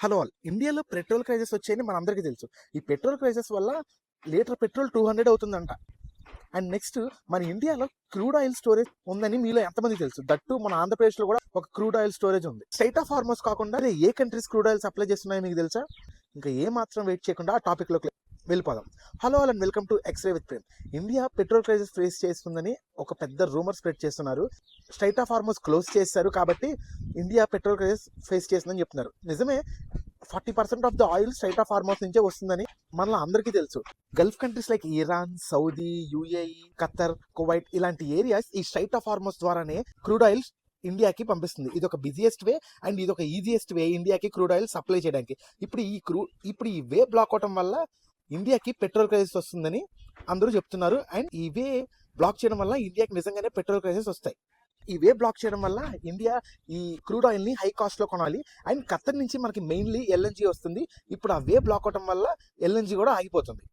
Hello all. ఇండియాలో petrol crisis వచ్చాయని మనందరికీ తెలుసు. ఈ పెట్రోల్ క్రైసిస్ వల్ల లీటర్ పెట్రోల్ 200 అవుతుందంట. అండ్ నెక్స్ట్ మన ఇండియాలో క్రూడ్ ఆయిల్ స్టోరేజ్ ఉందని మీలో ఎంతమంది తెలుసు? దట్టు మన ఆంధ్రప్రదేశ్లో కూడా ఒక క్రూడ్ ఆయిల్ స్టోరేజ్ ఉంది. స్టేట్ ఆఫ్ హార్మోస్ కాకుండా ఏ కంట్రీస్ క్రూడ్ ఆయిల్ సప్లై చేస్తున్నాయో మీకు తెలుసా? ఇంకా ఏ మాత్రం వెయిట్ చేయకుండా ఆ టాపిక్లోకి వెళ్ళిపోదాం. Hello all and welcome to x-ray with Prem. India petrol crisis face చేస్తుందని ఒక పెద్ద రూమర్ స్ప్రెడ్ చేస్తున్నారు. స్టేట్ ఆఫ్ హార్మోస్ క్లోజ్ చేశారు కాబట్టి ఇండియా పెట్రోల్ క్రైసిస్ ఫేస్ చేస్తుందని చెప్తున్నారు. నిజమే, 40% of the oil straight of Hormuz నుంచే వస్తుందని మనలో అందరికీ తెలుసు. Gulf countries like Iran, Saudi, UAE, Khattar, Kuwait ఇలాంటి ఏరియాస్ ఈ స్ట్రైట్ ఆఫ్ హార్మోస్ ద్వారానే క్రూడ్ ఆయిల్ ఇండియాకి పంపిస్తుంది. ఇది ఒక బిజియెస్ట్ వే అండ్ ఇది ఒక ఈజియెస్ట్ వే ఇండియాకి క్రూడ్ ఆయిల్ సప్లై చేయడానికి. ఇప్పుడు ఈ వే బ్లాక్ అవటం వల్ల ఇండియాకి పెట్రోల్ క్రైసిస్ వస్తుందని అందరూ చెప్తున్నారు. అండ్ ఈ వే బ్లాక్ చేయడం వల్ల ఇండియాకి నిజంగానే పెట్రోల్ క్రైసిస్ వస్తాయి. ఈ వే బ్లాక్ చేయడం వల్ల ఇండియా ఈ క్రూడ్ ఆయిల్ ని హై కాస్ట్ లో కొనాలి. అండ్ ఖత్తర్ నుంచి మనకి మెయిన్లీ ఎల్ఎన్జీ వస్తుంది. ఇప్పుడు ఆ వే బ్లాక్ అవడం వల్ల ఎల్ఎన్జీ కూడా ఆగిపోతుంది.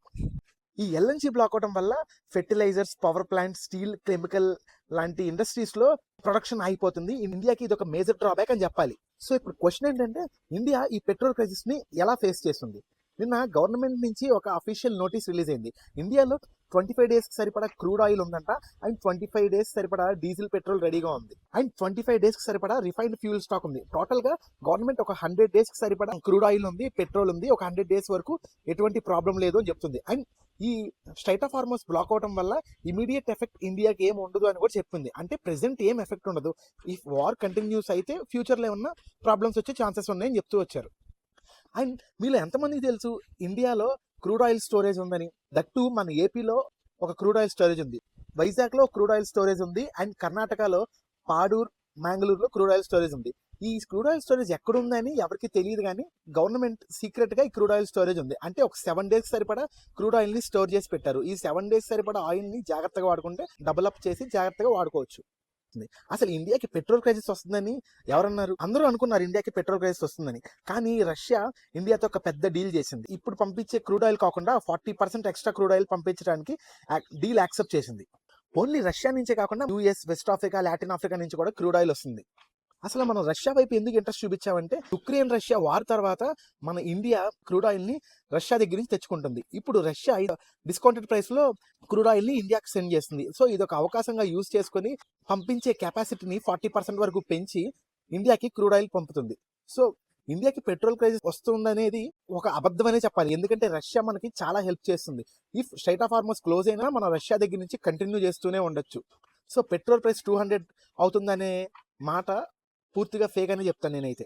ఈ ఎల్ఎన్జీ బ్లాక్ అవడం వల్ల fertilisers, power plant, steel, chemical లాంటి ఇండస్ట్రీస్ లో ప్రొడక్షన్ ఆగిపోతుంది. ఇండియాకి ఇది ఒక మేజర్ డ్రాబ్యాక్ అని చెప్పాలి. సో ఇప్పుడు క్వశ్చన్ ఏంటంటే, ఇండియా ఈ పెట్రోల్ క్రైసిస్ ని ఎలా ఫేస్ చేస్తుంది? నిన్న గవర్నమెంట్ నుంచి ఒక అఫీషియల్ నోటీస్ రిలీజ్ అయింది. ఇండియాలో 25 days కి సరిపడా క్రూడ్ ఆయిల్ ఉందంట. అండ్ 25 days సరిపడా డీజిల్, పెట్రోల్ రెడీగా ఉంది. అండ్ 25 days కి సరిపడా రిఫైన్డ్ ఫ్యూల్ స్టాక్ ఉంది. టోటల్ గా గవర్నమెంట్ ఒక 100 days కి సరిపడా క్రూడ్ ఆయిల్ ఉంది, పెట్రోల్ ఉంది. ఒక 100 days వరకు ఎటువంటి ప్రాబ్లం లేదు అని చెప్తుంది. అండ్ ఈ స్ట్రైట్ ఆఫ్ హార్మోస్ బ్లాక్ అవడం వల్ల ఇమీడియట్ ఎఫెక్ట్ ఇండియాకి ఏం ఉండదు అని కూడా చెప్పింది. అంటే ప్రెసెంట్ ఏం ఎఫెక్ట్ ఉండదు. ఈ వార్ కంటిన్యూస్ అయితే ఫ్యూచర్లో ఏమన్నా ప్రాబ్లమ్స్ వచ్చే ఛాన్సెస్ ఉన్నాయని చెప్తూ వచ్చారు. అండ్ మీలో ఎంతమందికి తెలుసు ఇండియాలో క్రూడ్ ఆయిల్ స్టోరేజ్ ఉందని? దట్టు మన ఏపీలో ఒక క్రూడ్ ఆయిల్ స్టోరేజ్ ఉంది, వైజాగ్లో క్రూడ్ ఆయిల్ స్టోరేజ్ ఉంది, అండ్ కర్ణాటకలో పాడూర్, మ్యాంగ్లూరులో క్రూడ్ ఆయిల్ స్టోరేజ్ ఉంది. ఈ క్రూడ్ ఆయిల్ స్టోరేజ్ ఎక్కడుందని ఎవరికి తెలియదు, కానీ గవర్నమెంట్ సీక్రెట్ గా ఈ క్రూడ్ ఆయిల్ స్టోరేజ్ ఉంది. అంటే ఒక 7 days సరిపడా క్రూడ్ ఆయిల్ ని స్టోర్ చేసి పెట్టారు. ఈ 7 days సరిపడా ఆయిల్ ని జాగ్రత్తగా వాడుకుంటే డబుల్ అప్ చేసి జాగ్రత్తగా వాడుకోవచ్చు. అసలు ఇండియాకి పెట్రోల్ క్రైసిస్ వస్తుందని ఎవరన్నారు? అందరూ అనుకున్నారు ఇండియాకి పెట్రోల్ క్రైసిస్ వస్తుందని. కానీ రష్యా ఇండియాతో ఒక పెద్ద డీల్ చేసింది. ఇప్పుడు పంపించే క్రూడ్ ఆయిల్ కాకుండా 40% ఎక్స్ట్రా క్రూడ్ ఆయిల్ పంపించడానికి డీల్ యాక్సెప్ట్ చేసింది. ఓన్లీ రష్యా నుంచే కాకుండా US, west Africa, Latin Africa నుంచి కూడా క్రూడ్ ఆయిల్ వస్తుంది. అసలు మనం రష్యా వైపు ఎందుకు ఇంట్రెస్ట్ చూపించామంటే, ఉక్రెయిన్ రష్యా వార్ తర్వాత మన ఇండియా క్రూడ్ ఆయిల్ ని రష్యా దగ్గర నుంచి తెచ్చుకుంటుంది. ఇప్పుడు రష్యా డిస్కౌంటెడ్ ప్రైస్ లో క్రూడ్ ఆయిల్ ని ఇండియాకి సెండ్ చేస్తుంది. సో ఇది ఒక అవకాశంగా యూజ్ చేసుకుని పంపించే కెపాసిటీని 40% వరకు పెంచి ఇండియాకి క్రూడ్ ఆయిల్ పంపుతుంది. సో ఇండియాకి పెట్రోల్ క్రైసిస్ వస్తుందనేది ఒక అబద్ధం అనే చెప్పాలి. ఎందుకంటే రష్యా మనకి చాలా హెల్ప్ చేస్తుంది. If straight of Hormuz close అయినా మనం రష్యా దగ్గర నుంచి కంటిన్యూ చేస్తూనే ఉండొచ్చు. సో పెట్రోల్ ప్రైస్ 200 అవుతుందనే మాట పూర్తిగా ఫేక్ అని చెప్తాను నేనైతే.